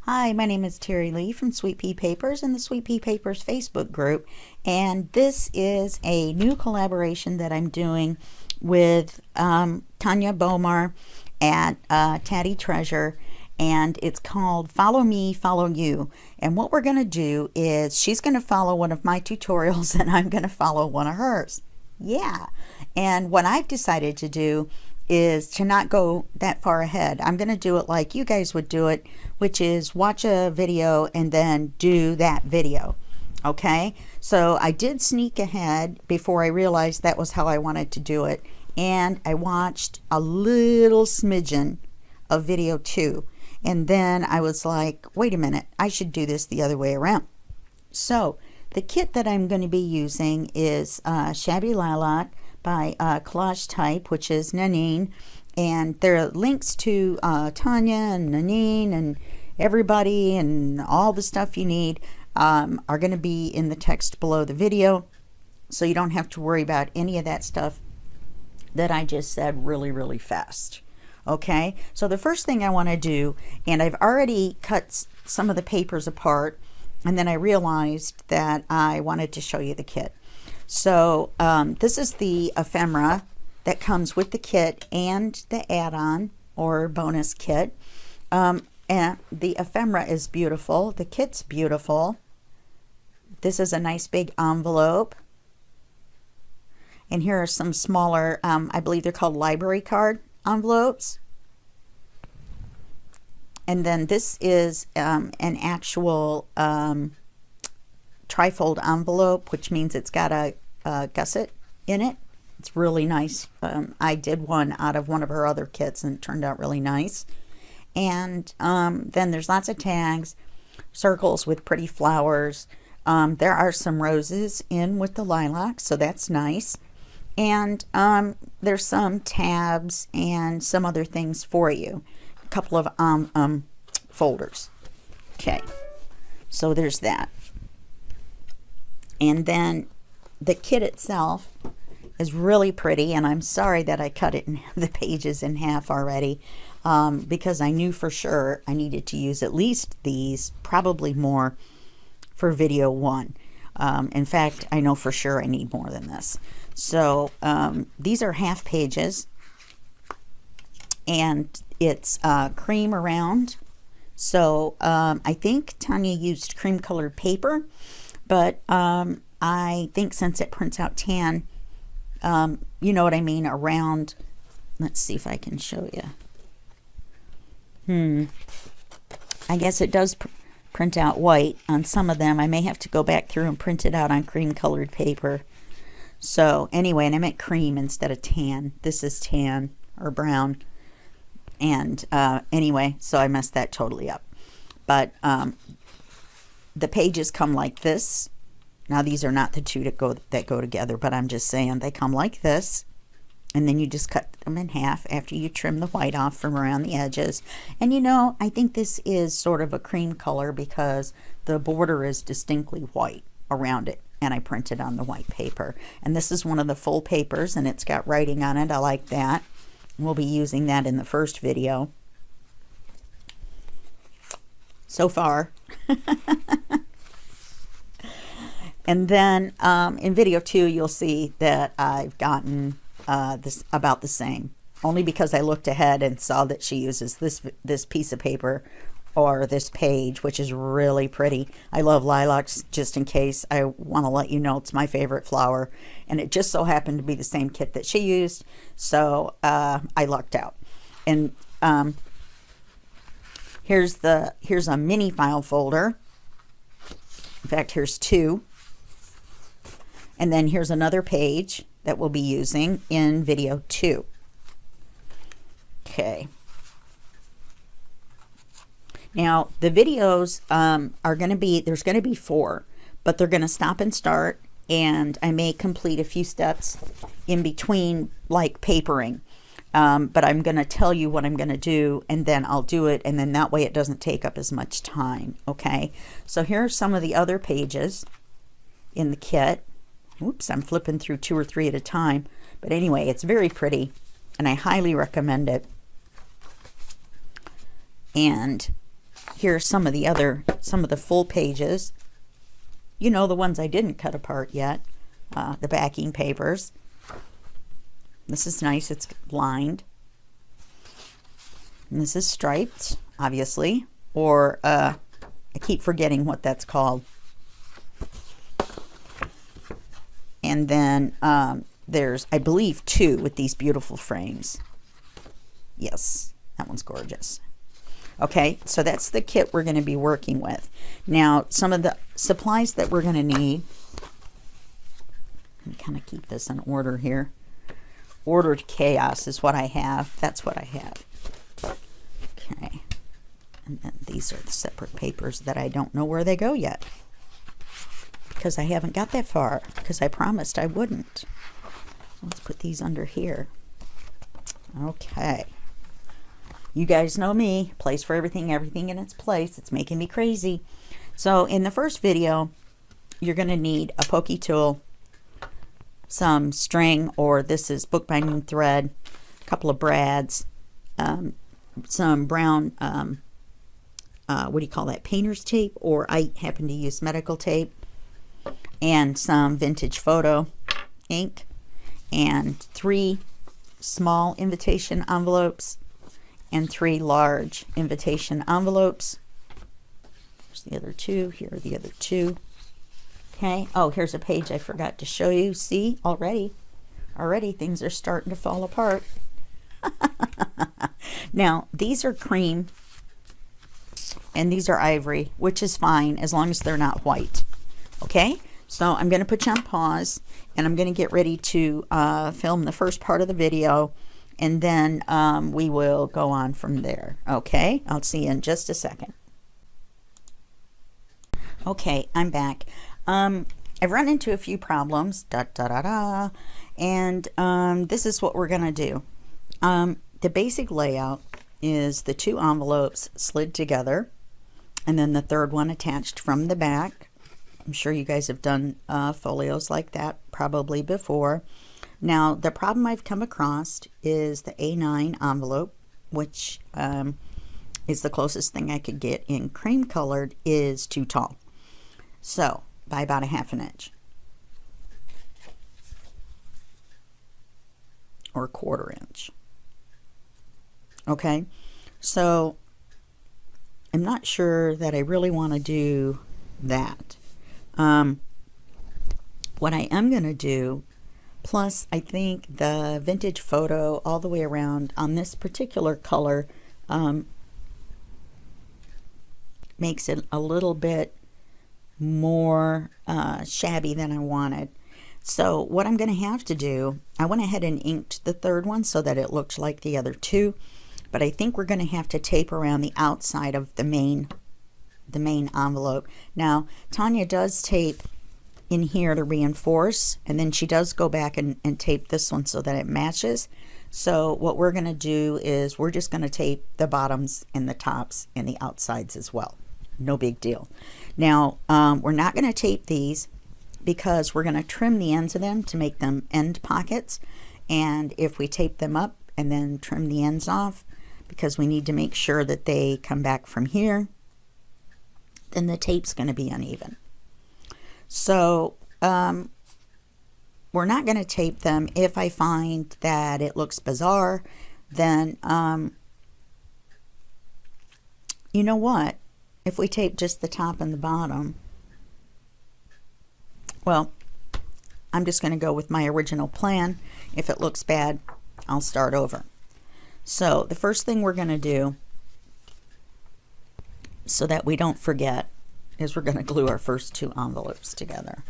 Hi, my name is Terry Lee from Sweet Pea Papers and the Sweet Pea Papers Facebook group, and this is a new collaboration that I'm doing with Tania Bowmar at Tatty Treasure, and it's called Follow Me, Follow You. And what we're going to do is she's going to follow one of my tutorials and I'm going to follow one of hers. Yeah, and what I've decided to do is to not go that far ahead. I'm going to do it like you guys would do it, which is watch a video and then do that video. Okay, so I did sneak ahead before I realized that was how I wanted to do it, and I watched a little smidgen of video 2, and then I was like, wait a minute, I should do this the other way around. So the kit that I'm going to be using is Shabby Lilac by Collage Type, which is Nanine, and there are links to Tania and Nanine and everybody and all the stuff you need are going to be in the text below the video, so you don't have to worry about any of that stuff that I just said really fast. Okay, so the first thing I want to do, and I've already cut some of the papers apart, and then I realized that I wanted to show you the kit. So this is the ephemera that comes with the kit and the add-on or bonus kit. And the ephemera is beautiful. The kit's beautiful. This is a nice big envelope. And here are some smaller, I believe they're called library card envelopes. And then this is an actual trifold envelope, which means it's got a gusset in it. It's really nice. I did one out of one of her other kits and it turned out really nice. And then there's lots of tags, circles with pretty flowers. There are some roses in with the lilac, so that's nice. And there's some tabs and some other things for you. A couple of folders. Okay, so there's that. And then the kit itself is really pretty, and I'm sorry that I cut it in the pages in half already, because I knew for sure I needed to use at least these, probably more, for video 1. In fact, I know for sure I need more than this. So these are half pages, and it's cream around. So I think Tania used cream colored paper, but I think since it prints out tan, you know what I mean, around. Let's see if I can show you. I guess it does print out white on some of them. I may have to go back through and print it out on cream colored paper. So anyway, and I meant cream instead of tan. This is tan or brown. And anyway, so I messed that totally up. But the pages come like this. Now these are not the two that go together, but I'm just saying they come like this, and then you just cut them in half after you trim the white off from around the edges. And you know, I think this is sort of a cream color because the border is distinctly white around it, and I printed on the white paper. And this is one of the full papers, and it's got writing on it. I like that. We'll be using that in the first video. So far. And then in video 2, you'll see that I've gotten this about the same, only because I looked ahead and saw that she uses this piece of paper or this page, which is really pretty. I love lilacs, just in case. I want to let you know it's my favorite flower, and it just so happened to be the same kit that she used, so I lucked out. And here's a mini file folder. In fact, here's 2. And then here's another page that we'll be using in video 2. Okay. Now the videos are going to be, there's going to be 4, but they're going to stop and start, and I may complete a few steps in between, like papering. But I'm going to tell you what I'm going to do, and then I'll do it, and then that way it doesn't take up as much time. Okay, so here are some of the other pages in the kit. Oops, I'm flipping through 2 or 3 at a time. But anyway, it's very pretty, and I highly recommend it. And here's some of the full pages. You know, the ones I didn't cut apart yet. The backing papers. This is nice. It's lined. And this is striped, obviously. Or, I keep forgetting what that's called. And then there's, I believe, 2 with these beautiful frames. Yes, that one's gorgeous. Okay, so that's the kit we're going to be working with. Now, some of the supplies that we're going to need. Let me kind of keep this in order here. Ordered chaos is what I have. That's what I have. Okay. And then these are the separate papers that I don't know where they go yet. Because I haven't got that far. Because I promised I wouldn't. Let's put these under here. Okay. You guys know me, place for everything, everything in its place. It's making me crazy. So in the first video, you're going to need a pokey tool, some string, or this is bookbinding thread, a couple of brads, some brown, what do you call that, painter's tape, or I happen to use medical tape, and some vintage photo ink, and 3 small invitation envelopes, and 3 large invitation envelopes. There's the other 2. Here are the other 2. Okay. Oh, here's a page I forgot to show you. See, already things are starting to fall apart. Now, these are cream and these are ivory, which is fine as long as they're not white. Okay. So I'm going to put you on pause and I'm going to get ready to film the first part of the video. And then we will go on from there. Okay, I'll see you in just a second. Okay, I'm back. I've run into a few problems. And this is what we're going to do. The basic layout is the 2 envelopes slid together. And then the 3rd one attached from the back. I'm sure you guys have done folios like that probably before. Now, the problem I've come across is the A9 envelope, which is the closest thing I could get in cream colored, is too tall. So, by about a 1/2 inch. Or 1/4 inch. Okay, so I'm not sure that I really want to do that. What I am going to do, plus I think the vintage photo all the way around on this particular color makes it a little bit more shabby than I wanted. So what I'm going to have to do, I went ahead and inked the 3rd one so that it looked like the other 2, but I think we're going to have to tape around the outside of the main envelope. Now, Tania does tape in here to reinforce, and then she does go back and tape this one so that it matches. So what we're going to do is we're just going to tape the bottoms and the tops and the outsides as well. No big deal. Now, we're not going to tape these because we're going to trim the ends of them to make them end pockets. And if we tape them up and then trim the ends off, because we need to make sure that they come back from here, then the tape's going to be uneven. So we're not going to tape them. If I find that it looks bizarre, then you know what? If we tape just the top and the bottom, well, I'm just going to go with my original plan. If it looks bad, I'll start over. So the first thing we're going to do, so that we don't forget, is we're going to glue our first 2 envelopes together.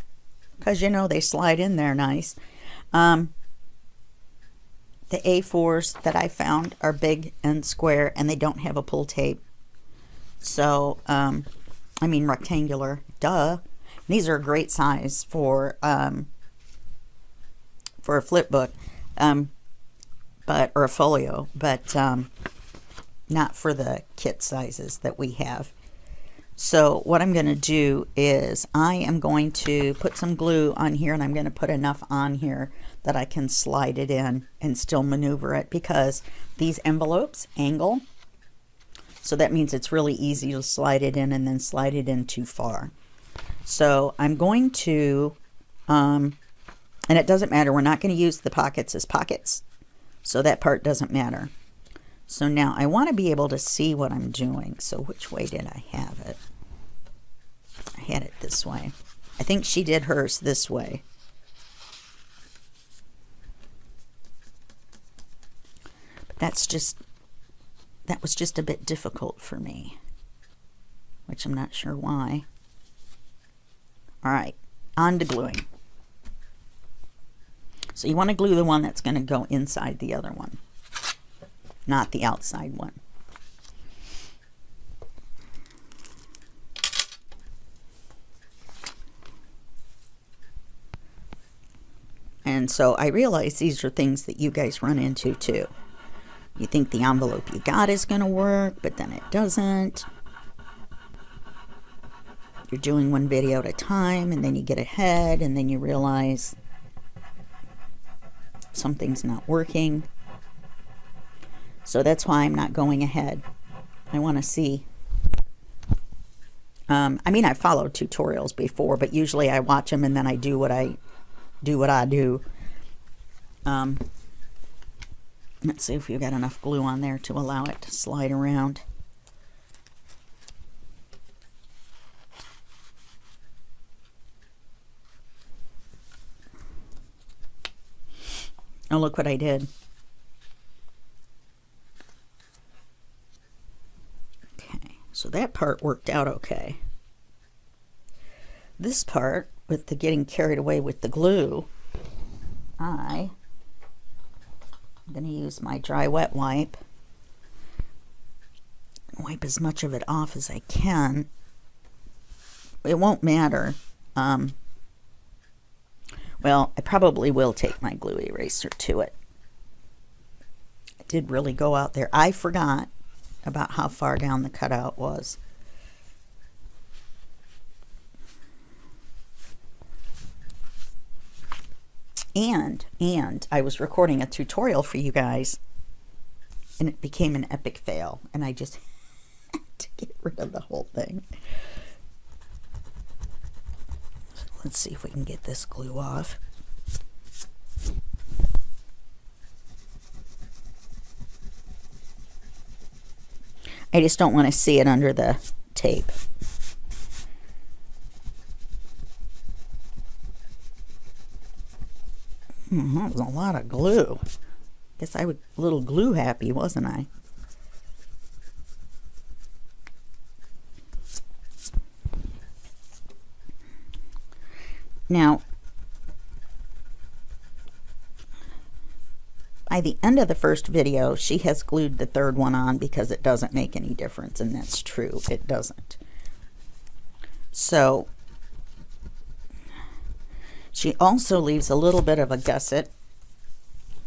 Because, you know, they slide in there nice. The A4s that I found are big and square, and they don't have a pull tape. So, I mean rectangular, duh. These are a great size for a flip book, or a folio, but not for the kit sizes that we have. So what I'm going to do is I am going to put some glue on here, and I'm going to put enough on here that I can slide it in and still maneuver it, because these envelopes angle. So that means it's really easy to slide it in and then slide it in too far. So I'm going to, and it doesn't matter, we're not going to use the pockets as pockets, so that part doesn't matter. So now I want to be able to see what I'm doing. So which way did I have it? I had it this way. I think she did hers this way. But that was just a bit difficult for me, which I'm not sure why. All right, on to gluing. So you want to glue the one that's going to go inside the other one, not the outside one. And so I realize these are things that you guys run into too. You think the envelope you got is going to work, but then it doesn't. You're doing one video at a time, and then you get ahead, and then you realize something's not working. So that's why I'm not going ahead. I want to see. I mean, I've followed tutorials before, but usually I watch them and then I do what I do. Let's see if we've got enough glue on there to allow it to slide around. Oh, look what I did. Okay, so that part worked out okay. This part, with the getting carried away with the glue, I'm going to use my dry wet wipe. Wipe as much of it off as I can. It won't matter. Well, I probably will take my glue eraser to it. It did really go out there. I forgot about how far down the cutout was. And I was recording a tutorial for you guys, and it became an epic fail, and I just had to get rid of the whole thing. So let's see if we can get this glue off. I just don't want to see it under the tape. That was a lot of glue. Guess I was a little glue happy, wasn't I? Now, by the end of the first video, she has glued the third one on because it doesn't make any difference, and that's true. It doesn't. So she also leaves a little bit of a gusset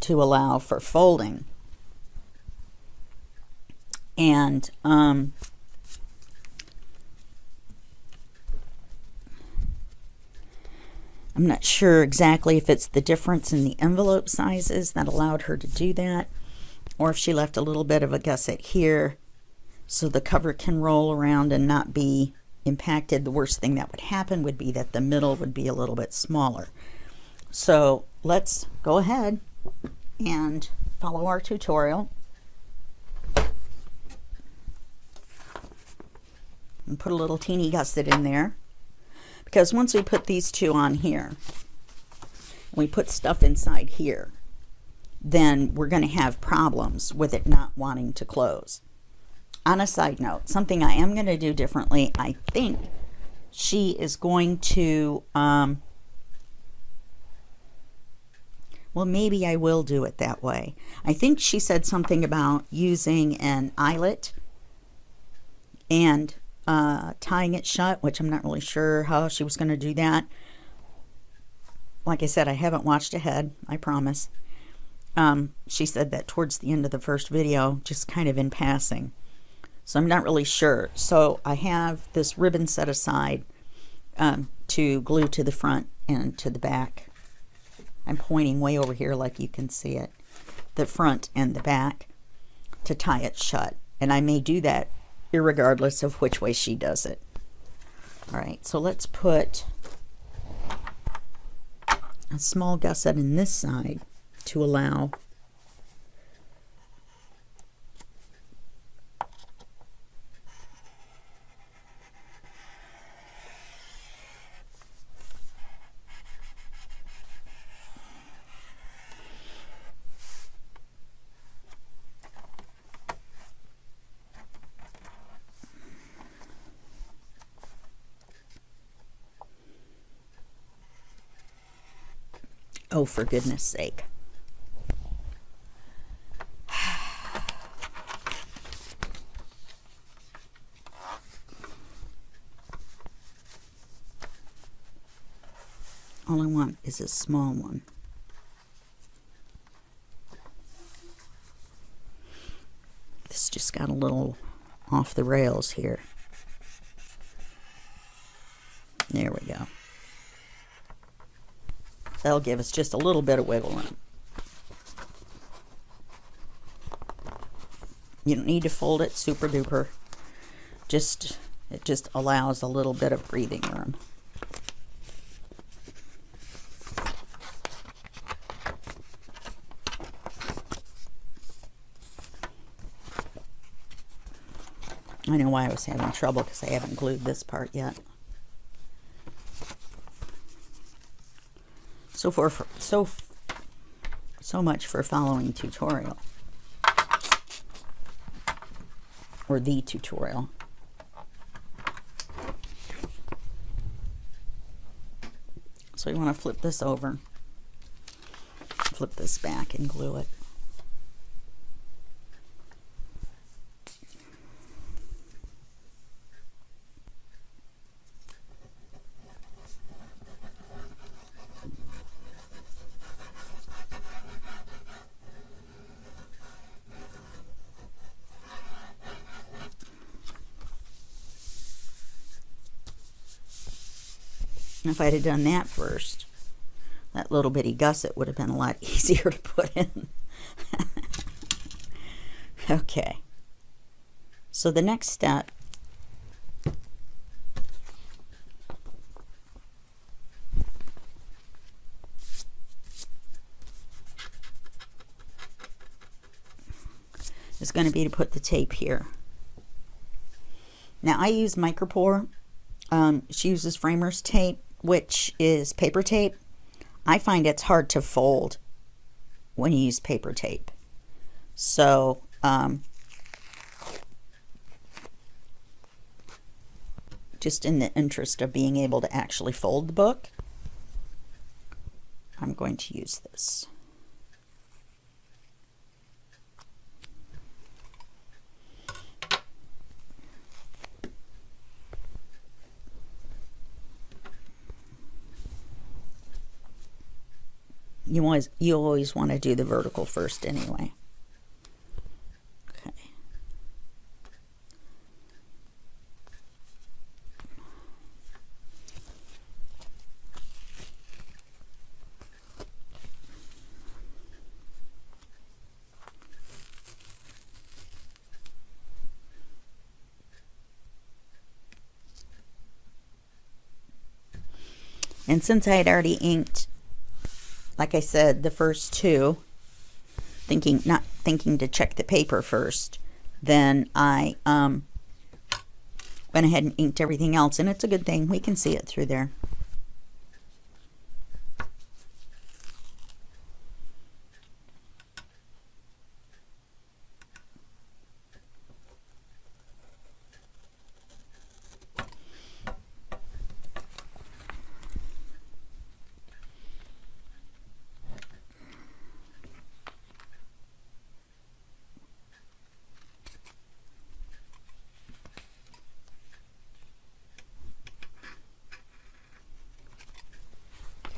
to allow for folding. And I'm not sure exactly if it's the difference in the envelope sizes that allowed her to do that, or if she left a little bit of a gusset here so the cover can roll around and not be impacted. The worst thing that would happen would be that the middle would be a little bit smaller. So let's go ahead and follow our tutorial and put a little teeny gusset in there, because once we put these two on here, we put stuff inside here, then we're going to have problems with it not wanting to close. On a side note, something I am going to do differently, I think she is going to, well, maybe I will do it that way. I think she said something about using an eyelet and tying it shut, which I'm not really sure how she was going to do that. Like I said, I haven't watched ahead, I promise. She said that towards the end of the first video, just kind of in passing. So I'm not really sure. So I have this ribbon set aside to glue to the front and to the back. I'm pointing way over here like you can see it. The front and the back to tie it shut. And I may do that irregardless of which way she does it. All right, so let's put a small gusset in this side to allow oh, for goodness sake. All I want is a small one. This just got a little off the rails here. There we go. That'll give us just a little bit of wiggle room. You don't need to fold it super duper. It just allows a little bit of breathing room. I know why I was having trouble, because I haven't glued this part yet. So much for following tutorial, or the tutorial. So you want to flip this over, flip this back, and glue it. If I'd have done that first, that little bitty gusset would have been a lot easier to put in. Okay. So the next step is going to be to put the tape here. Now I use micropore. She uses framer's tape, which is paper tape. I find it's hard to fold when you use paper tape. So just in the interest of being able to actually fold the book, I'm going to use this. You always want to do the vertical first anyway. Okay. And since I had already inked, like I said, the first two, not thinking to check the paper first, then I went ahead and inked everything else, and it's a good thing. We can see it through there.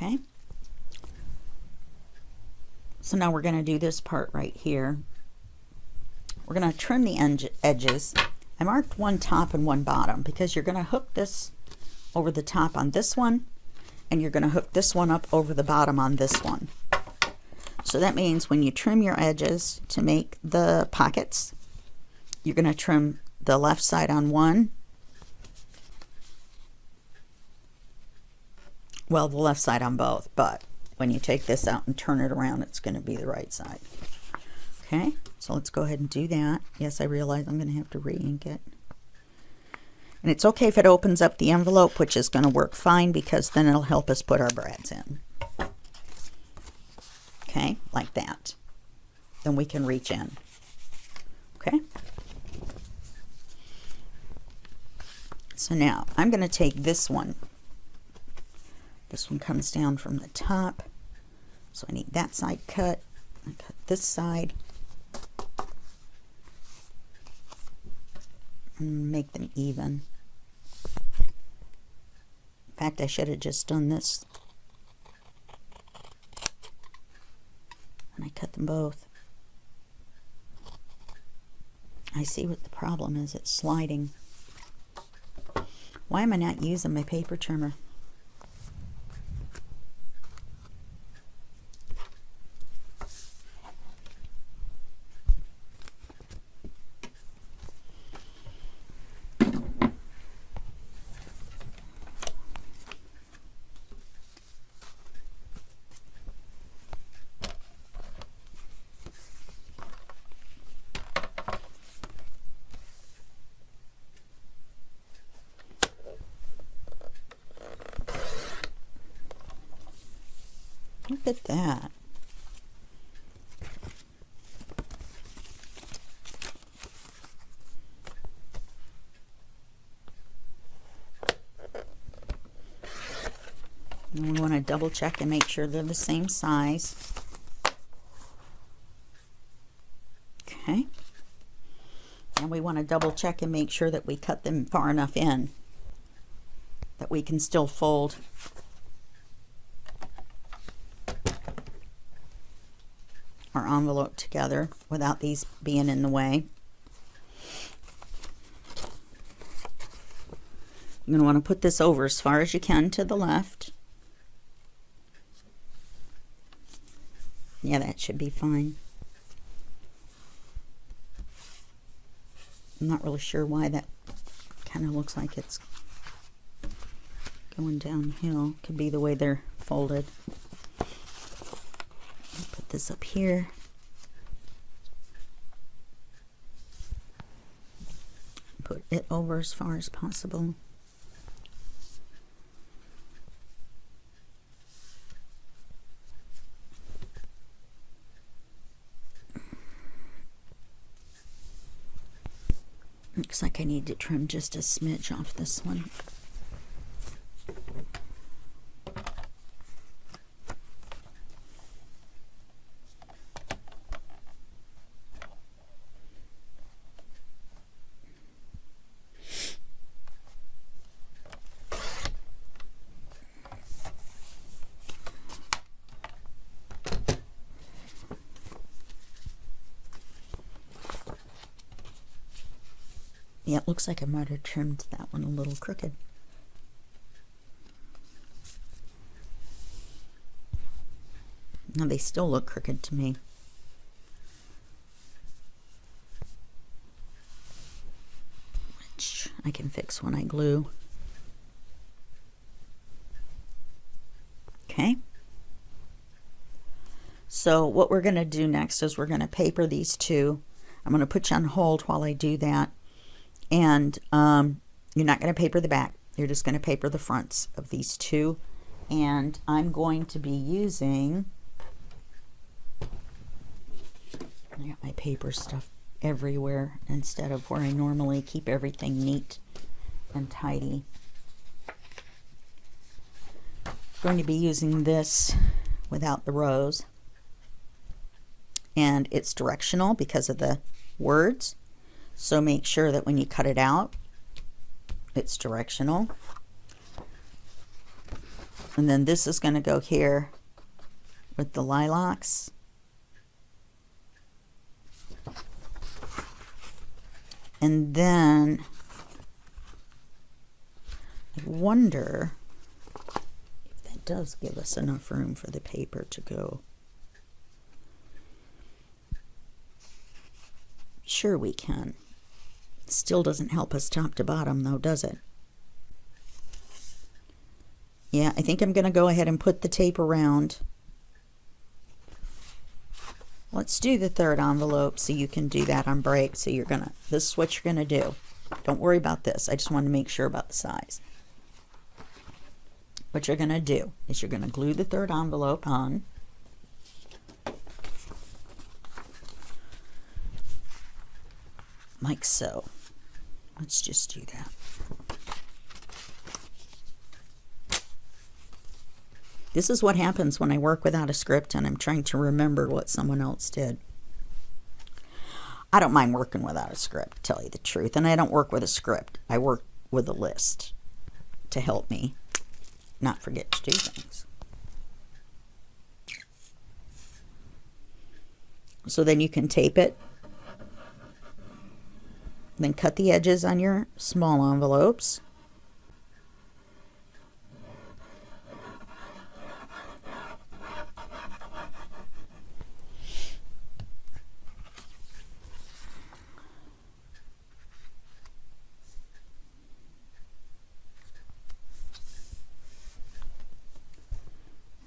Okay, so now we're going to do this part right here. We're going to trim the edges. I marked one top and one bottom because you're going to hook this over the top on this one, and you're going to hook this one up over the bottom on this one. So that means when you trim your edges to make the pockets, you're going to trim the left side on one. Well, the left side on both, but when you take this out and turn it around, it's going to be the right side. Okay, so let's go ahead and do that. Yes, I realize I'm going to have to re-ink it. And it's okay if it opens up the envelope, which is going to work fine because then it'll help us put our brads in. Okay, like that. Then we can reach in. Okay. So now I'm going to take this one. This one comes down from the top. So I need that side cut. I cut this side. And make them even. In fact, I should have just done this. And I cut them both. I see what the problem is. It's sliding. Why am I not using my paper trimmer? Look at that. And we want to double check and make sure they're the same size. Okay. And we want to double check and make sure that we cut them far enough in that we can still fold our envelope together without these being in the way. You're going to want to put this over as far as you can to the left. Yeah, that should be fine. I'm not really sure why that kind of looks like it's going downhill. Could be the way they're folded. Put this up here. Put it over as far as possible. Looks like I need to trim just a smidge off this one. Yeah, it looks like I might have trimmed that one a little crooked. No, they still look crooked to me. Which I can fix when I glue. Okay. So what we're going to do next is we're going to paper these two. I'm going to put you on hold while I do that. And you're not going to paper the back. You're just going to paper the fronts of these two. And I'm going to be using, I got my paper stuff everywhere instead of where I normally keep everything neat and tidy. I'm going to be using this without the rows. And it's directional because of the words. So make sure that when you cut it out, it's directional. And then this is going to go here with the lilacs. And then I wonder if that does give us enough room for the paper to go. Sure we can. Still doesn't help us top to bottom though, does it? Yeah, I think I'm going to go ahead and put the tape around. Let's do the third envelope so you can do that on break. So you're going to, this is what you're going to do. Don't worry about this. I just want to make sure about the size. What you're going to do is you're going to glue the third envelope on. Like so. Let's just do that. This is what happens when I work without a script and I'm trying to remember what someone else did. I don't mind working without a script, to tell you the truth. And I don't work with a script. I work with a list to help me not forget to do things. So then you can tape it. Then cut the edges on your small envelopes.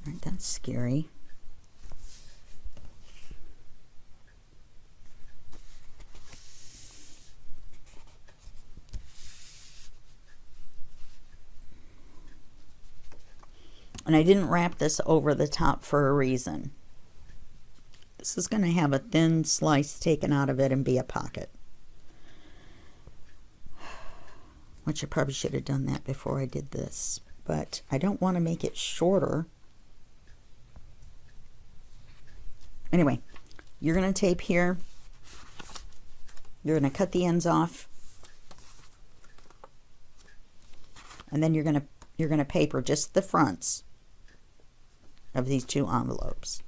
All right, that's scary. And I didn't wrap this over the top for a reason. This is going to have a thin slice taken out of it and be a pocket. Which I probably should have done that before I did this. But I don't want to make it shorter. Anyway, you're going to tape here. You're going to cut the ends off. And then you're going to paper just the fronts of these two envelopes.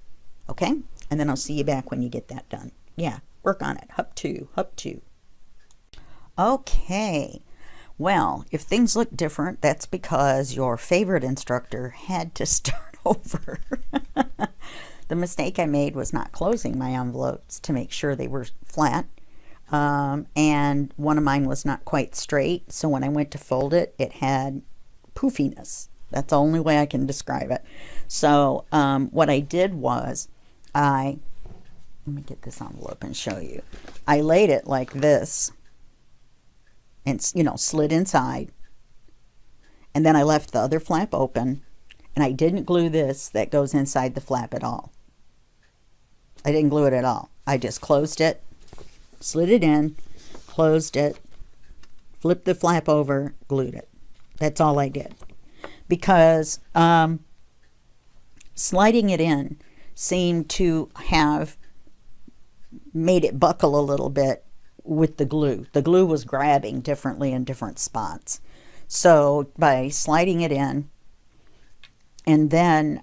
Okay? And then I'll see you back when you get that done. Yeah, work on it. Hup two, hup two. Okay. Well, if things look different, that's because your favorite instructor had to start over. The mistake I made was not closing my envelopes to make sure they were flat. And one of mine was not quite straight. So when I went to fold it, it had poofiness. That's the only way I can describe it. So what I did was let me get this envelope and show you. I laid it like this and, you know, slid inside. And then I left the other flap open, and I didn't glue this that goes inside the flap at all. I didn't glue it at all. I just closed it, slid it in, closed it, flipped the flap over, glued it. That's all I did. Because sliding it in seemed to have made it buckle a little bit with the glue. The glue was grabbing differently in different spots. So by sliding it in and then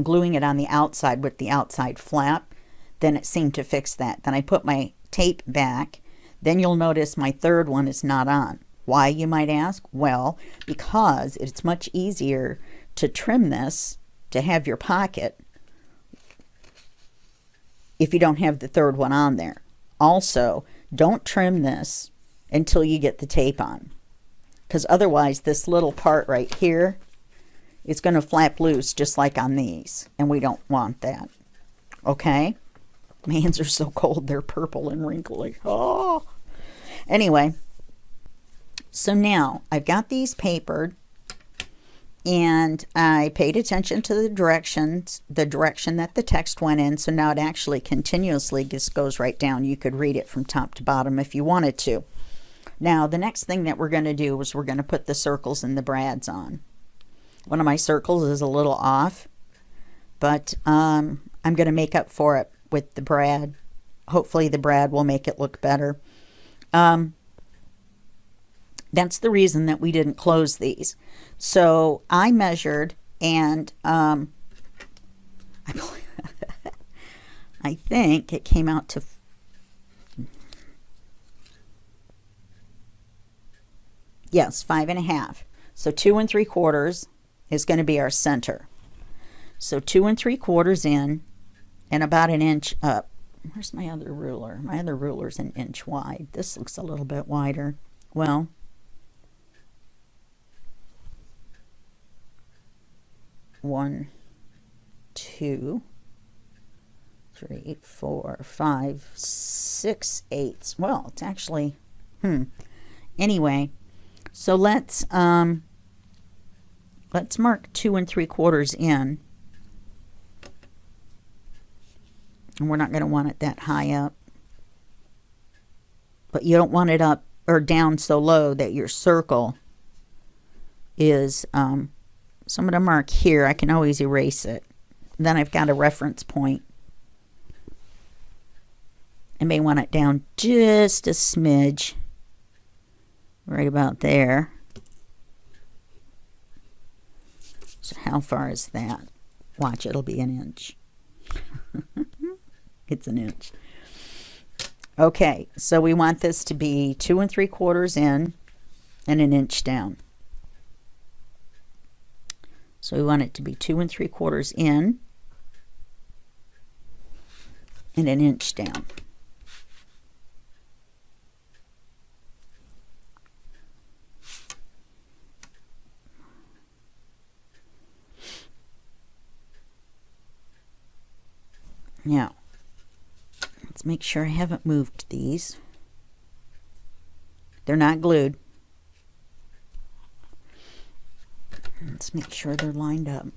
gluing it on the outside with the outside flap, then it seemed to fix that. Then I put my tape back. Then you'll notice my third one is not on. Why, you might ask? Well, because it's much easier to trim this to have your pocket if you don't have the third one on there. Also, don't trim this until you get the tape on, because otherwise this little part right here is going to flap loose just like on these, and we don't want that. Okay? My hands are so cold, they're purple and wrinkly. Oh! Anyway, so now I've got these papered, and I paid attention to the direction that the text went in. So now it actually continuously just goes right down. You could read it from top to bottom if you wanted to. Now the next thing that we're going to do is we're going to put the circles and the brads on. One of my circles is a little off, but I'm going to make up for it with the brad. Hopefully the brad will make it look better. That's the reason that we didn't close these. So I measured, and I think it came out to yes, 5.5. So 2 3/4 is going to be our center. So 2 3/4 in and about 1 inch up. Where's my other ruler? My other ruler's an inch wide. This looks a little bit wider. Well, one, 2, 3, 4, 5, 6 eighths. Well, it's actually, anyway, so let's mark 2 3/4 in. And we're not going to want it that high up. But you don't want it up or down so low that your circle is, so I'm going to mark here. I can always erase it. Then I've got a reference point. I may want it down just a smidge. Right about there. So how far is that? Watch, it'll be an inch. It's an inch. Okay, so we want this to be 2 3/4 in and an inch down. So we want it to be 2 3/4 in and an inch down. Now, let's make sure I haven't moved these. They're not glued. Let's make sure they're lined up.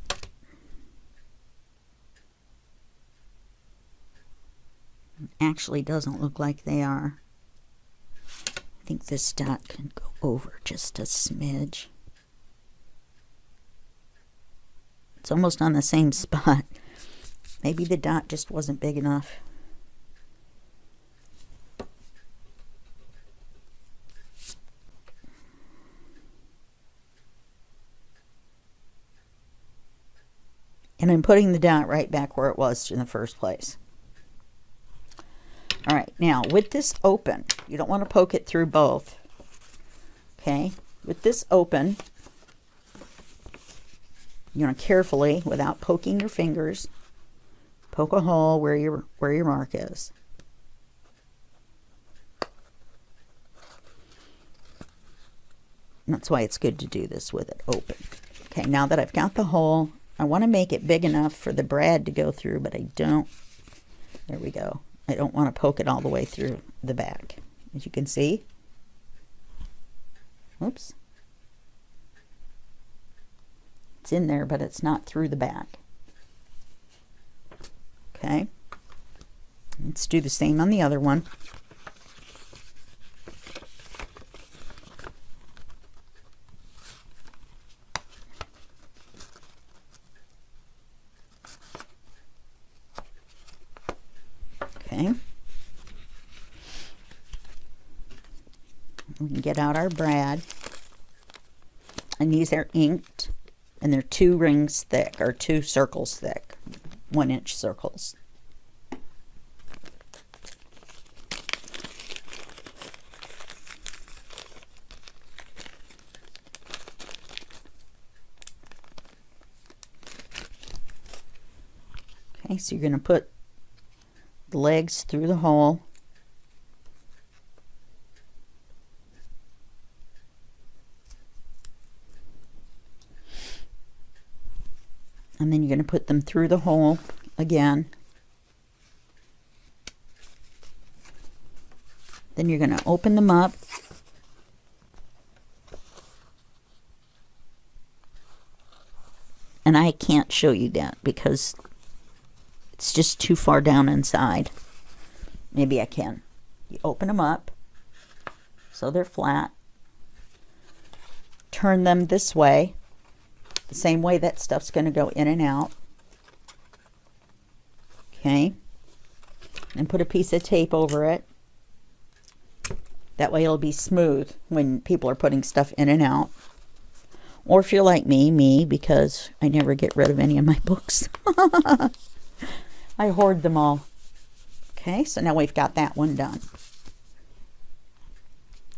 It actually doesn't look like they are. I think this dot can go over just a smidge. It's almost on the same spot. Maybe the dot just wasn't big enough. And I'm putting the dot right back where it was in the first place. All right, now with this open, you don't want to poke it through both. Okay, with this open, you want to carefully, without poking your fingers, poke a hole where your mark is. And that's why it's good to do this with it open. Okay, now that I've got the hole, I want to make it big enough for the brad to go through, but I don't. There we go. I don't want to poke it all the way through the back. As you can see. Oops. It's in there, but it's not through the back. Okay. Let's do the same on the other one. Okay. We can get out our brad. And these are inked. And they're 2 rings thick, or 2 circles thick. 1-inch circles. Okay, so you're going to put the legs through the hole. And then you're going to put them through the hole again. Then you're going to open them up. And I can't show you that because it's just too far down inside. Maybe I can. You open them up so they're flat. Turn them this way. The same way that stuff's going to go in and out. Okay. And put a piece of tape over it. That way it'll be smooth when people are putting stuff in and out. Or if you're like me, because I never get rid of any of my books. I hoard them all. Okay, so now we've got that one done.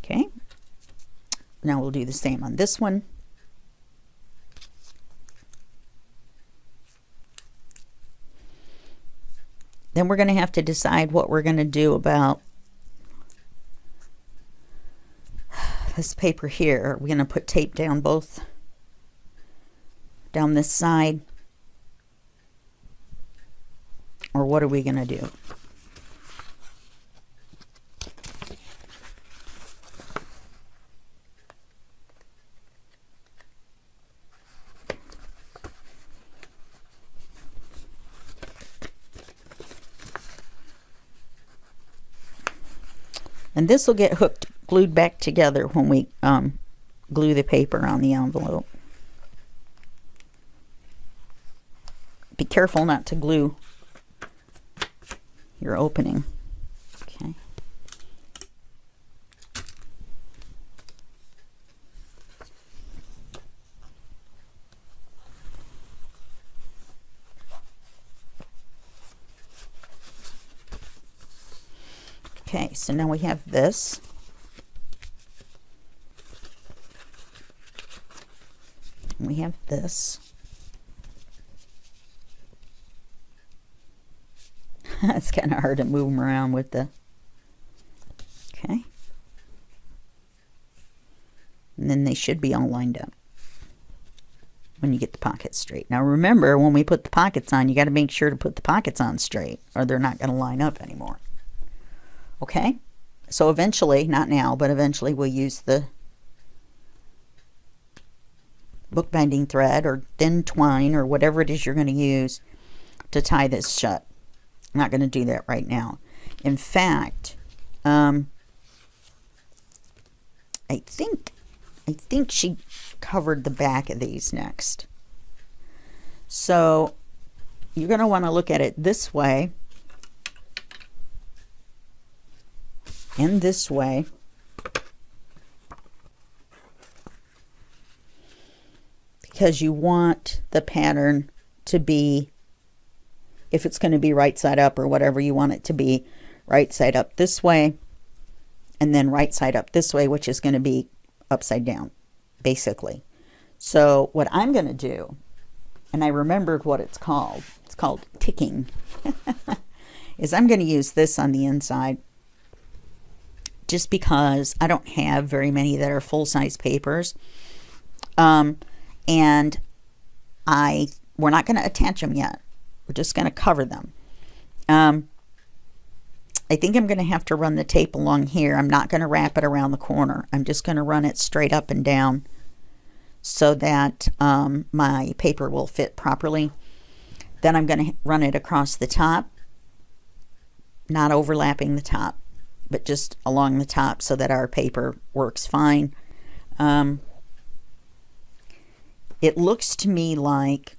Okay. Now we'll do the same on this one. Then we're going to have to decide what we're going to do about this paper here. We're going to put tape down down this side, or what are we going to do? And this will get glued back together when we glue the paper on the envelope. Be careful not to glue your opening. Okay. Okay, so now we have this. We have this. It's kind of hard to move them around with the... Okay. And then they should be all lined up when you get the pockets straight. Now remember, when we put the pockets on, you got to make sure to put the pockets on straight, or they're not going to line up anymore. Okay? So eventually, not now, but eventually we'll use the bookbinding thread or thin twine or whatever it is you're going to use to tie this shut. I'm not going to do that right now. In fact, I think she covered the back of these next. So you're going to want to look at it this way and this way. Because you want the pattern to be, if it's going to be right side up or whatever, you want it to be right side up this way and then right side up this way, which is going to be upside down, basically. So what I'm going to do, and I remembered what it's called ticking, is I'm going to use this on the inside just because I don't have very many that are full-size papers. And we're not going to attach them yet. We're just going to cover them. I think I'm going to have to run the tape along here. I'm not going to wrap it around the corner. I'm just going to run it straight up and down so that my paper will fit properly. Then I'm going to run it across the top, not overlapping the top, but just along the top so that our paper works fine. It looks to me like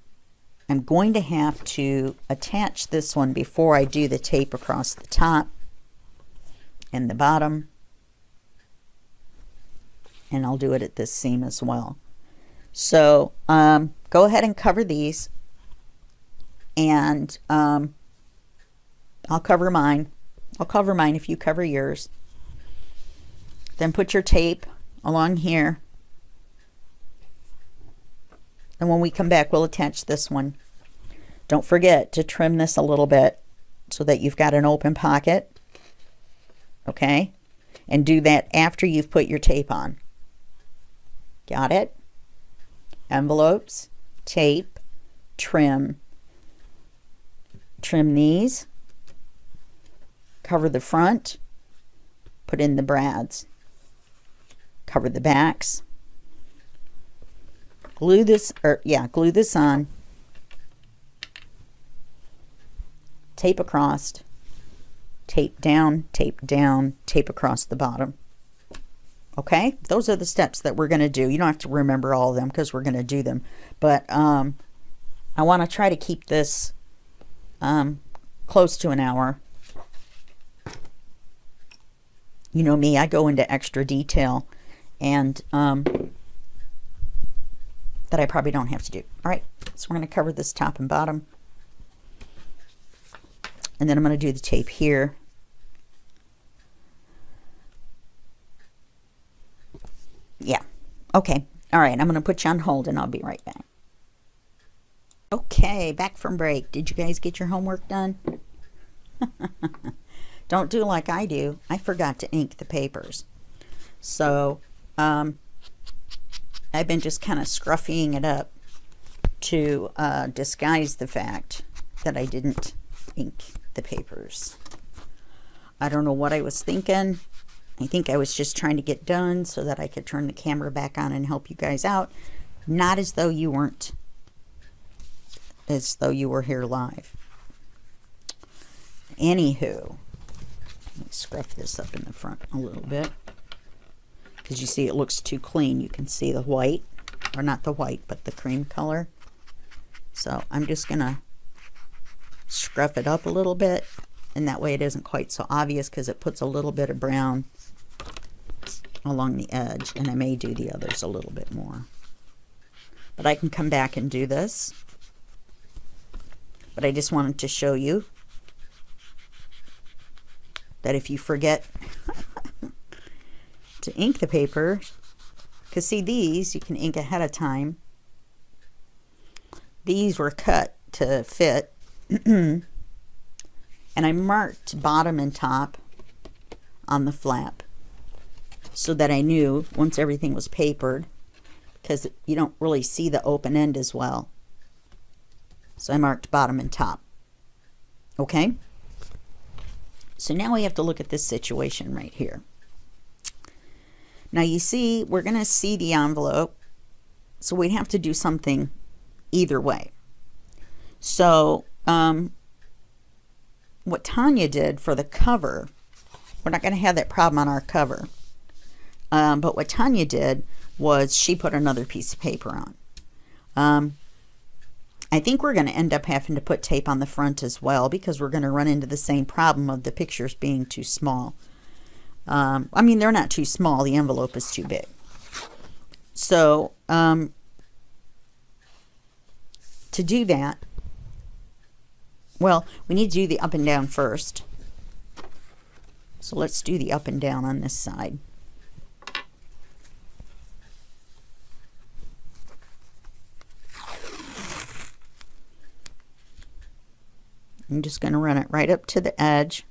I'm going to have to attach this one before I do the tape across the top and the bottom. And I'll do it at this seam as well. So go ahead and cover these. And I'll cover mine. I'll cover mine if you cover yours. Then put your tape along here. And when we come back, we'll attach this one. Don't forget to trim this a little bit so that you've got an open pocket. Okay? And do that after you've put your tape on. Got it? Envelopes, tape, trim. Trim these. Cover the front. Put in the brads. Cover the backs. Glue this, glue this on. Tape across. Tape down, tape across the bottom. Okay? Those are the steps that we're going to do. You don't have to remember all of them because we're going to do them. But I want to try to keep this close to an hour. You know me, I go into extra detail and that I probably don't have to do. All right, so we're going to cover this top and bottom. And then I'm going to do the tape here. Yeah. Okay. All right, I'm going to put you on hold and I'll be right back. Okay, back from break. Did you guys get your homework done? Don't do like I do. I forgot to ink the papers. So I've been just kind of scruffying it up to disguise the fact that I didn't ink the papers. I don't know what I was thinking. I think I was just trying to get done so that I could turn the camera back on and help you guys out. Not as though you weren't, as though you were here live. Anywho, let me scruff this up in the front a little bit. Because you see it looks too clean. You can see the white, or not the white, but the cream color. So I'm just going to scruff it up a little bit. And that way it isn't quite so obvious because it puts a little bit of brown along the edge. And I may do the others a little bit more. But I can come back and do this. But I just wanted to show you that if you forget to ink the paper, because see these, you can ink ahead of time. These were cut to fit. And I marked bottom and top on the flap so that I knew once everything was papered, because you don't really see the open end as well. So I marked bottom and top. Okay? So now we have to look at this situation right here. Now you see, we're going to see the envelope, so we'd have to do something either way. So, what Tania did for the cover, we're not going to have that problem on our cover, but what Tania did was she put another piece of paper on. I think we're going to end up having to put tape on the front as well, because we're going to run into the same problem of the pictures being too small. I mean, they're not too small, the envelope is too big. So, to do that, well, we need to do the up and down first. So let's do the up and down on this side. I'm just going to run it right up to the edge.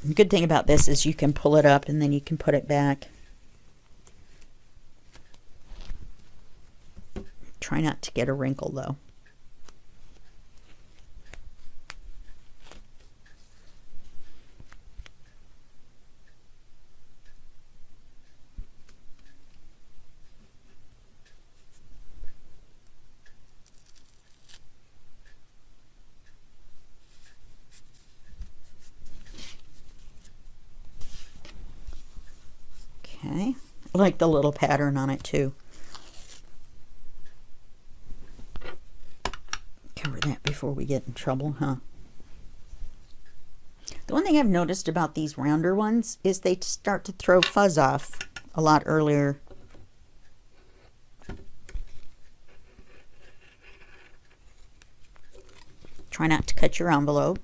The good thing about this is you can pull it up and then you can put it back. Try not to get a wrinkle though. Okay, I like the little pattern on it too. Cover that before we get in trouble, huh? The one thing I've noticed about these rounder ones is they start to throw fuzz off a lot earlier. Try not to cut your envelope.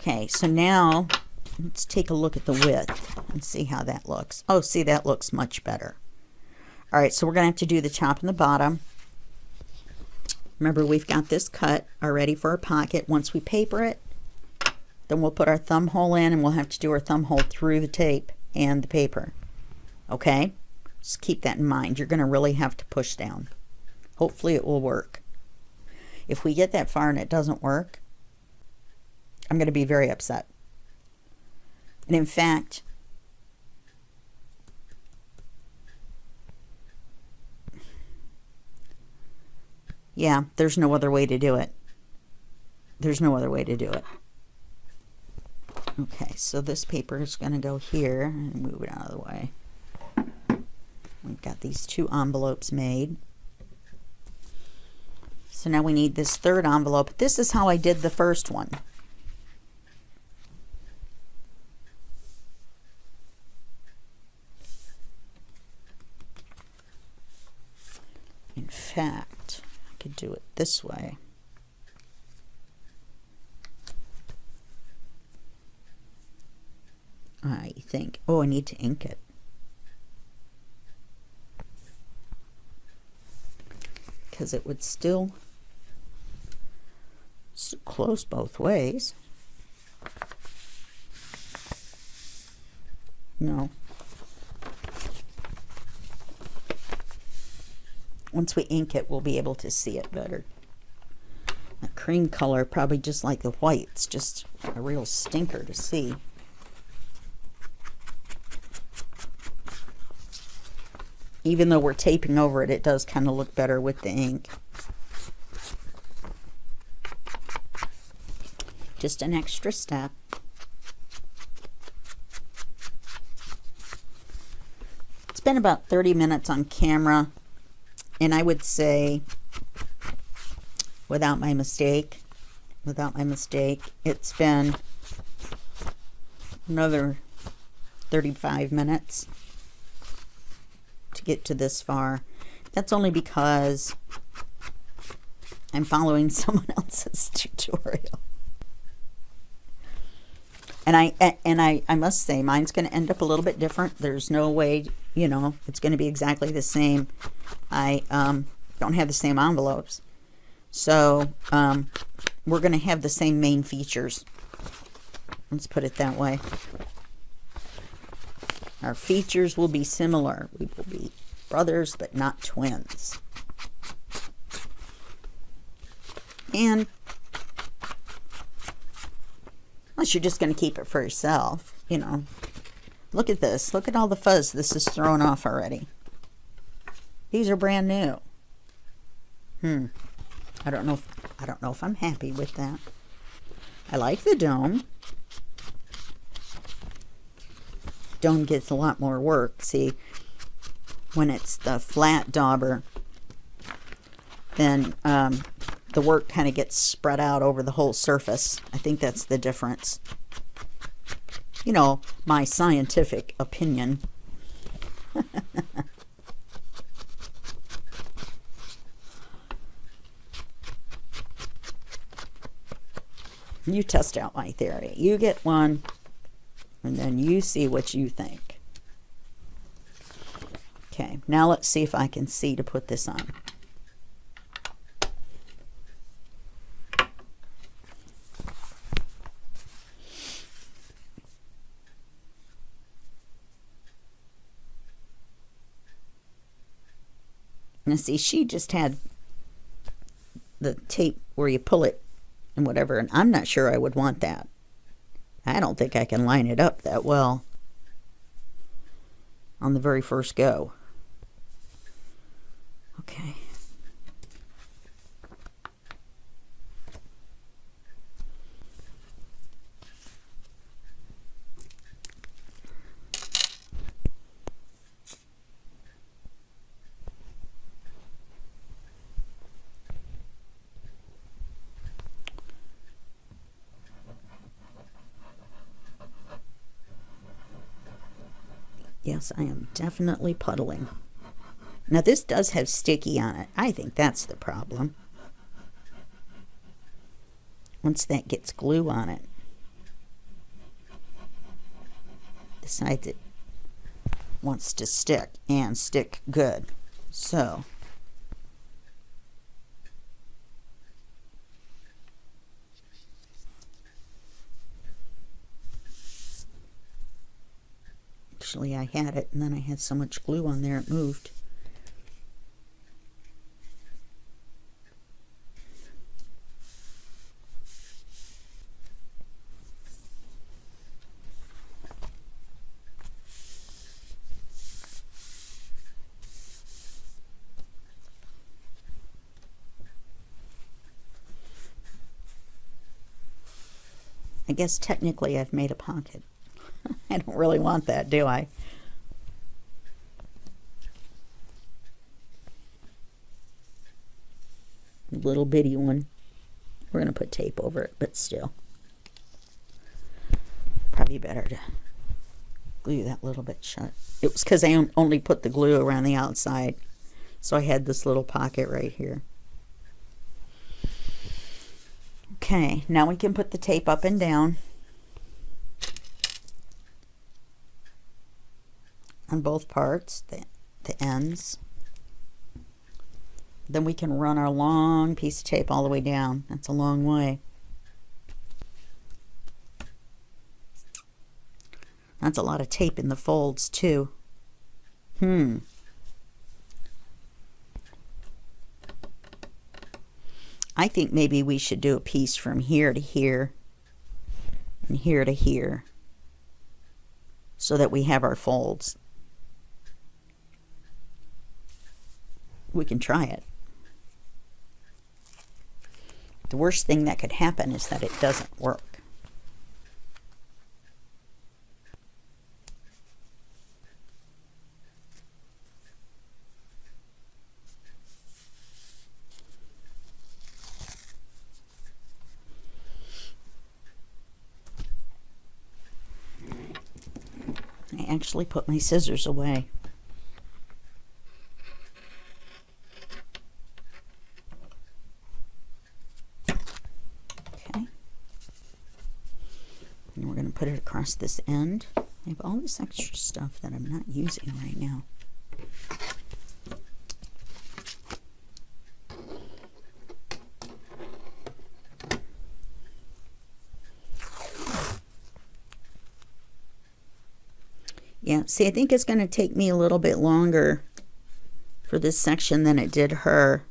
Okay, so now let's take a look at the width and see how that looks. Oh, see, that looks much better. All right, so we're going to have to do the top and the bottom. Remember, we've got this cut already for our pocket. Once we paper it, then we'll put our thumb hole in, and we'll have to do our thumb hole through the tape and the paper. Okay? Just keep that in mind. You're going to really have to push down. Hopefully it will work. If we get that far and it doesn't work, I'm going to be very upset. And in fact, yeah, there's no other way to do it. There's no other way to do it. Okay, so this paper is going to go here and move it out of the way. We've got these two envelopes made. So now we need this third envelope. This is how I did the first one. In fact, I could do it this way. I think. Oh, I need to ink it. because it would still close both ways. No. Once we ink it, we'll be able to see it better. A cream color, probably just like the white, it's just a real stinker to see. Even though we're taping over it, it does kind of look better with the ink. Just an extra step. It's been about 30 minutes on camera, and I would say, without my mistake, it's been another 35 minutes to get to this far. That's only because I'm following someone else's tutorial. And I must say, mine's going to end up a little bit different. There's no way, you know, it's going to be exactly the same. I don't have the same envelopes. So we're going to have the same main features. Let's put it that way. Our features will be similar. We will be brothers, but not twins. And unless you're just going to keep it for yourself, you know. Look at this. Look at all the fuzz this is thrown off already. These are brand new. I don't know if I'm happy with that. I like the dome. Dome gets a lot more work. See, when it's the flat dauber, then the work kind of gets spread out over the whole surface. I think that's the difference. You know, my scientific opinion. You test out my theory. You get one, and then you see what you think. Okay, now let's see if I can see to put this on. Now see, she just had the tape where you pull it and whatever, and I'm not sure I would want that. I don't think I can line it up that well on the very first go. Okay. Yes, I am definitely puddling. Now this does have sticky on it. I think that's the problem. Once that gets glue on it, decides it wants to stick and stick good. So actually I had it and then I had so much glue on there it moved. I guess technically I've made a pocket. I don't really want that, do I? Little bitty one. We're going to put tape over it, but still. Probably better to glue that little bit shut. It was because I only put the glue around the outside. So I had this little pocket right here. Okay, now we can put the tape up and down on both parts, the ends. then we can run our long piece of tape all the way down. That's a long way. That's a lot of tape in the folds too. I think maybe we should do a piece from here to here and here to here so that we have our folds. We can try it. The worst thing that could happen is that it doesn't work. I actually put my scissors away. Okay. And we're going to put it across this end. I have all this extra stuff that I'm not using right now. Yeah, see, I think it's going to take me a little bit longer for this section than it did her,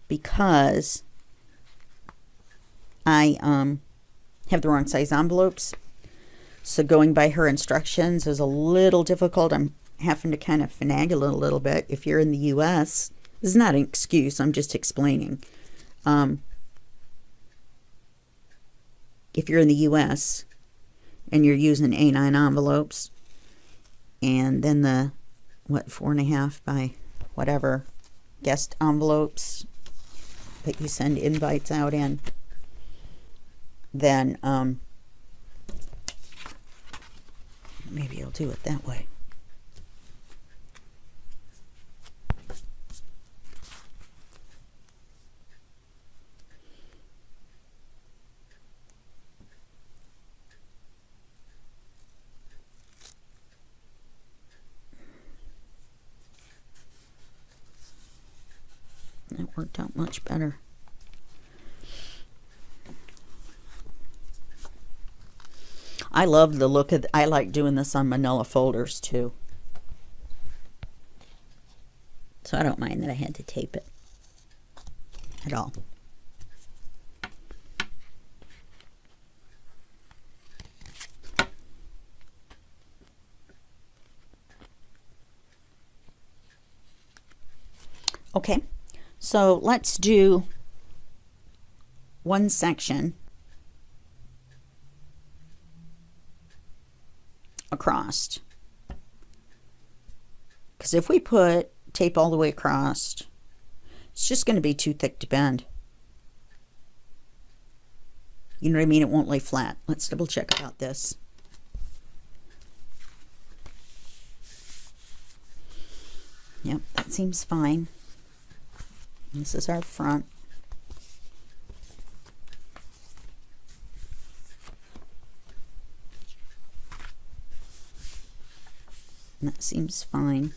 because I have the wrong size envelopes. So going by her instructions is a little difficult. I'm having to kind of finagle it a little bit. If you're in the U.S., this is not an excuse, I'm just explaining. If you're in the U.S., and you're using A9 envelopes, and then the, what, 4.5 by whatever guest envelopes that you send invites out in, then maybe I'll do it that way. That worked out much better. I love the look of, I like doing this on manila folders too. So I don't mind that I had to tape it at all. Okay. So let's do one section across. Because if we put tape all the way across, it's just going to be too thick to bend. You know what I mean? It won't lay flat. Let's double check about this. Yep, that seems fine. This is our front. And that seems fine.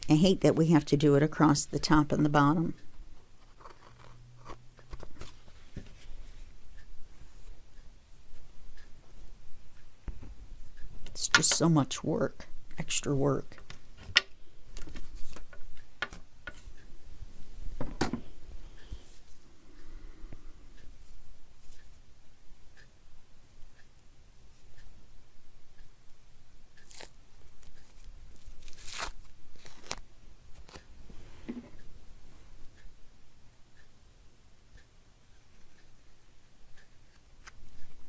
I hate that we have to do it across the top and the bottom. It's just so much work, extra work.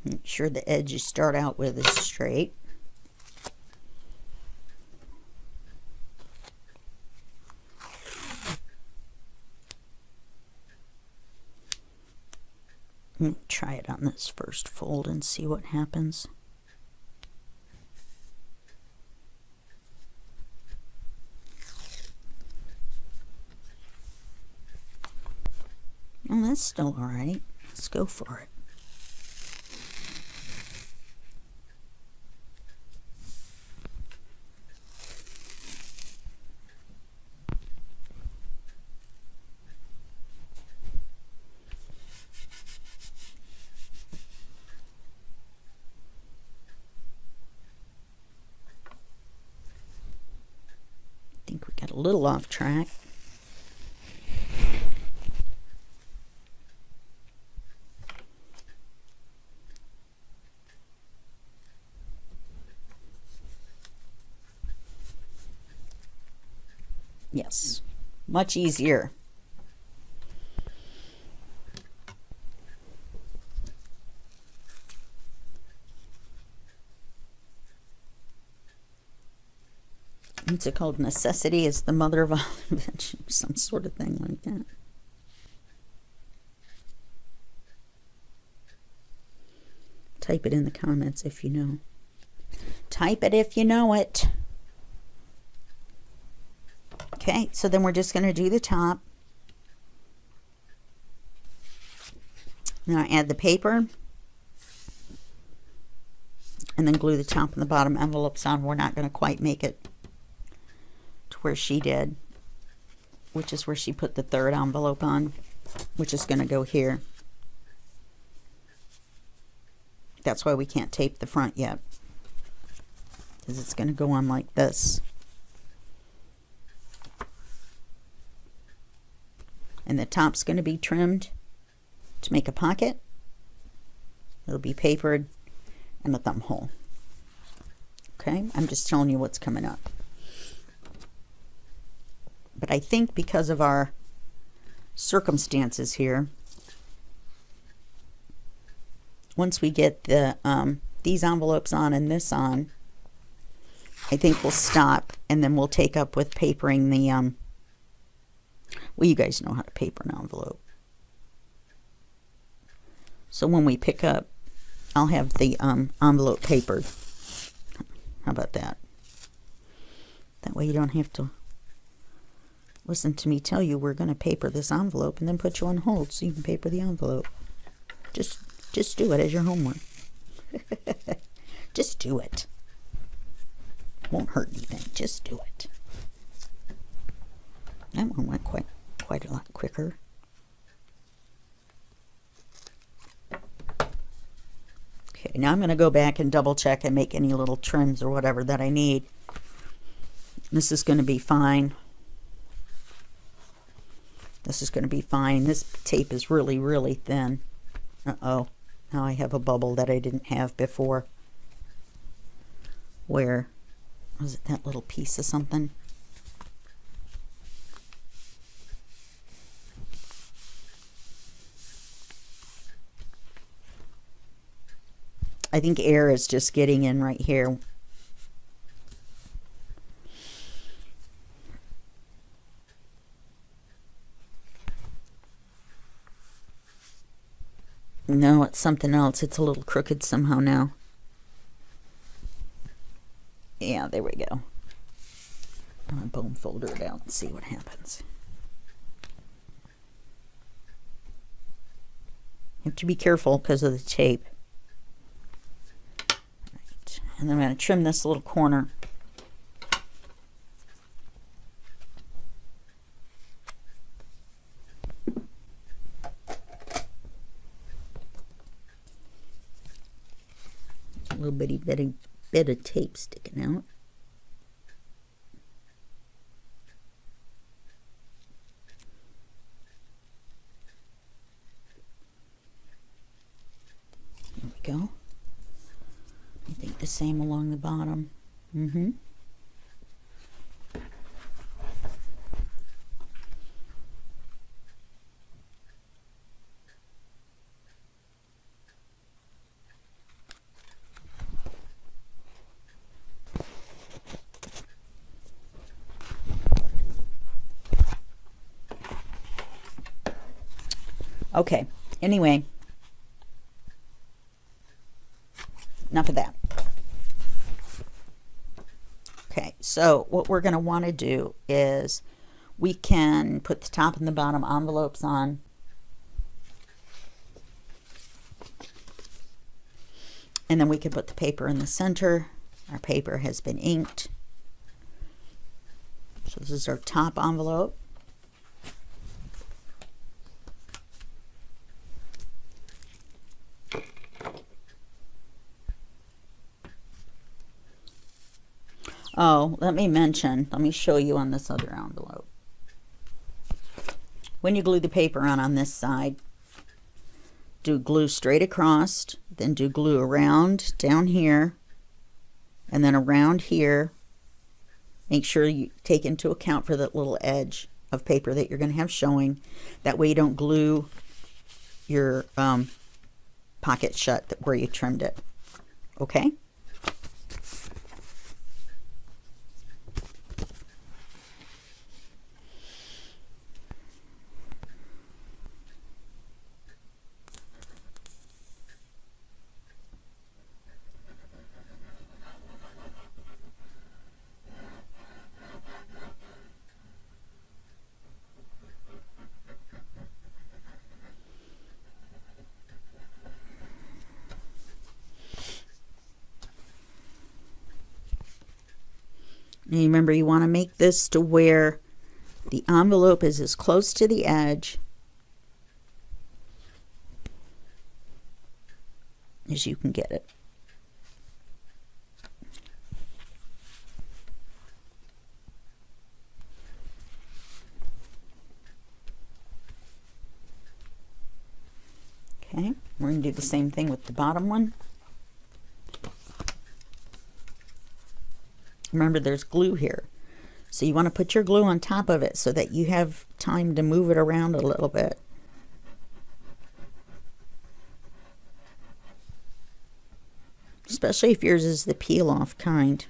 Make sure the edge you start out with is straight. Let me try it on this first fold and see what happens. that's still all right. Let's go for it. I think we got a little off track. Yes, much easier. What's it called? Necessity is the mother of all invention, some sort of thing like that. Type it in the comments if you know. Type it if you know it. Okay, so then we're just going to do the top. Now add the paper. And then glue the top and the bottom envelopes on. We're not going to quite make it to where she did, which is where she put the third envelope on, which is going to go here. That's why we can't tape the front yet, because it's going to go on like this. And the top's going to be trimmed to make a pocket. It'll be papered and a thumb hole. Okay, I'm just telling you what's coming up. But I think because of our circumstances here, once we get the these envelopes on and this on, I think we'll stop, and then we'll take up with papering the well, you guys know how to paper an envelope. So when we pick up, I'll have the envelope papered. How about that? That way you don't have to listen to me tell you we're going to paper this envelope and then put you on hold so you can paper the envelope. Just do it as your homework. Just do it. Won't hurt anything. Just do it. That one went quite a lot quicker. Okay, now I'm going to go back and double check and make any little trims or whatever that I need. This is going to be fine. This is going to be fine. This tape is really, really thin. Uh-oh. Now I have a bubble that I didn't have before. Where was it, that little piece of something? I think air is just getting in right here. No, it's something else. It's a little crooked somehow now. Yeah, there we go. I'm going to bone folder it out and see what happens. You have to be careful because of the tape. Right. And then I'm going to trim this little corner. A little bitty bit of tape sticking out. There we go. I think the same along the bottom. Okay, anyway, enough of that. Okay, so what we're going to want to do is we can put the top and the bottom envelopes on And then we can put the paper in the center. Our paper has been inked. So this is our top envelope. Oh, let me show you on this other envelope. When you glue the paper on this side, do glue straight across, then do glue around down here, and then around here. Make sure you take into account for that little edge of paper that you're going to have showing. That way you don't glue your pocket shut where you trimmed it. Okay? And remember, you want to make this to where the envelope is as close to the edge as you can get it. Okay, we're going to do the same thing with the bottom one. Remember, there's glue here. So you want to put your glue on top of it so that you have time to move it around a little bit. Especially if yours is the peel-off kind.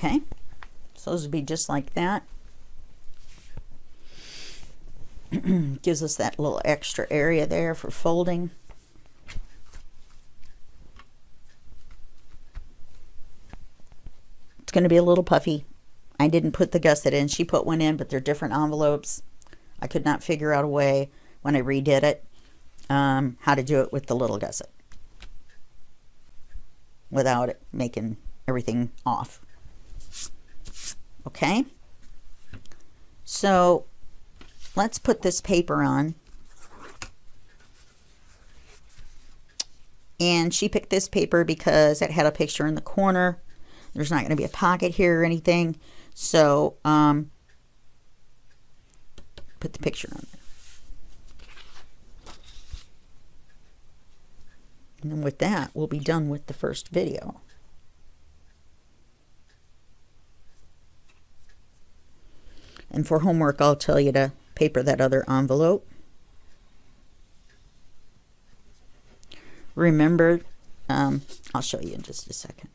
Okay, so those would be just like that. Gives us that little extra area there for folding. It's going to be a little puffy. I didn't put the gusset in. She put one in, but they're different envelopes. I could not figure out a way when I redid it how to do it with the little gusset without it making everything off. Okay, so let's put this paper on. And she picked this paper because it had a picture in the corner. There's not going to be a pocket here or anything. So put the picture on there. And then with that, we'll be done with the first video. And for homework, I'll tell you to paper that other envelope. Remember, I'll show you in just a second.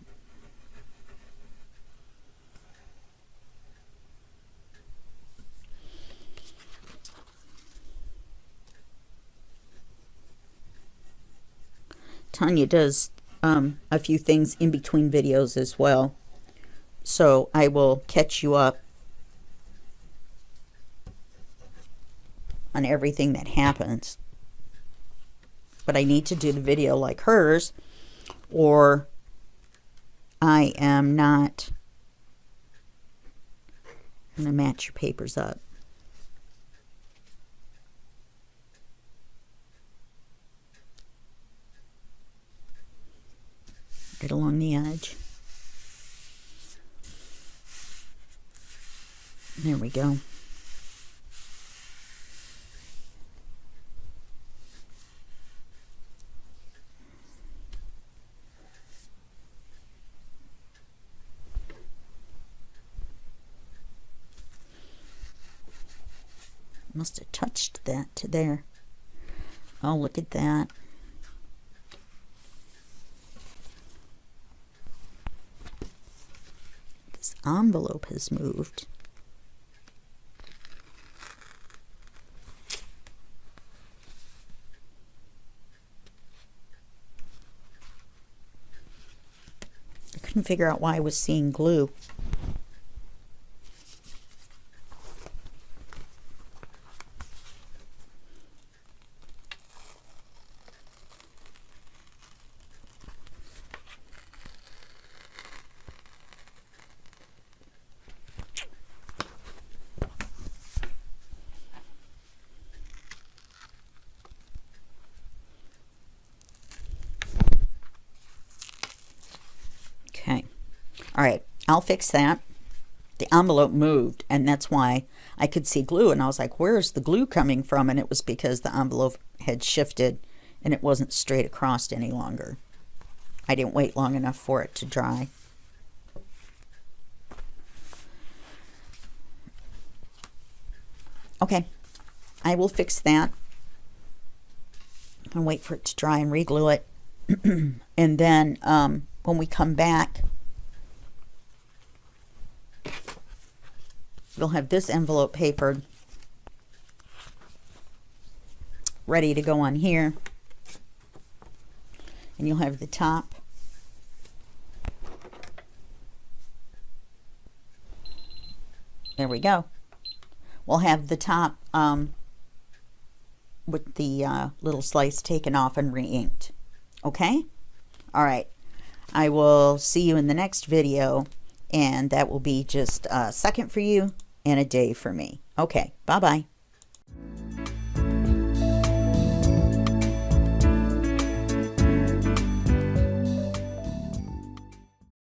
Tania does a few things in between videos as well. So I will catch you up on everything that happens. But I need to do the video like hers, or I am not going to match your papers up. Right along the edge. There we go. Must have touched that to there. Oh, look at that. This envelope has moved. I couldn't figure out why I was seeing glue. Okay. All right. I'll fix that. The envelope moved, and that's why I could see glue. And I was like, where's the glue coming from? And it was because the envelope had shifted and it wasn't straight across any longer. I didn't wait long enough for it to dry. Okay. I will fix that. And wait for it to dry and re-glue it. And then when we come back, we'll have this envelope papered, ready to go on here. And you'll have the top. There we go. We'll have the top with the little slice taken off and re-inked. Okay? All right. I will see you in the next video, and that will be just a second for you and a day for me. Okay. Bye-bye.